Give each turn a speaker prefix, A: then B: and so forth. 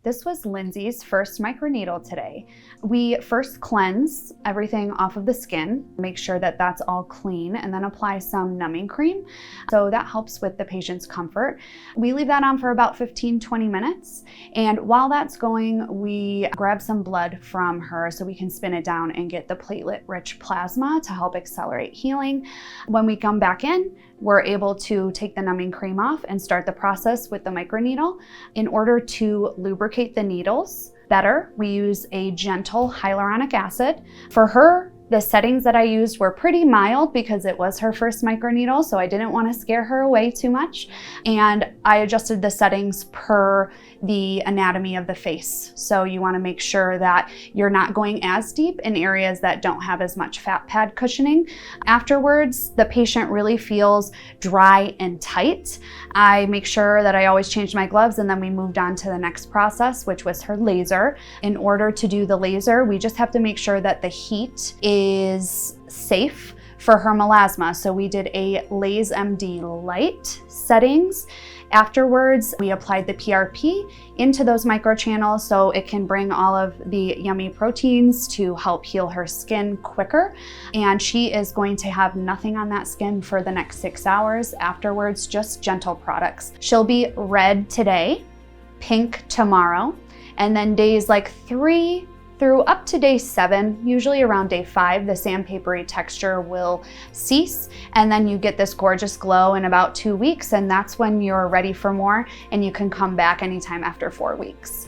A: This was Lindsay's first microneedle today. We first cleanse everything off of the skin, make sure that that's all clean, and then apply some numbing cream. So that helps with the patient's comfort. We leave that on for about 15-20 minutes. And while that's going, we grab some blood from her so we can spin it down and get the platelet-rich plasma to help accelerate healing. When we come back in, we're able to take the numbing cream off and start the process with the microneedle. In order to lubricate the needles better, we use a gentle hyaluronic acid. For her, the settings that I used were pretty mild because it was her first microneedle, so I didn't want to scare her away too much. And I adjusted the settings per the anatomy of the face. So you want to make sure that you're not going as deep in areas that don't have as much fat pad cushioning. Afterwards, the patient really feels dry and tight. I make sure that I always change my gloves, and then we moved on to the next process, which was her laser. In order to do the laser, we just have to make sure that the heat is safe for her melasma. So we did a Laze MD light settings. Afterwards, we applied the PRP into those microchannels so it can bring all of the yummy proteins to help heal her skin quicker. And she is going to have nothing on that skin for the next 6 hours. Afterwards, just gentle products. She'll be red today, pink tomorrow, and then days like 3 through up to day 7, usually around day 5, the sandpapery texture will cease, and then you get this gorgeous glow in about 2 weeks, and that's when you're ready for more, and you can come back anytime after 4 weeks.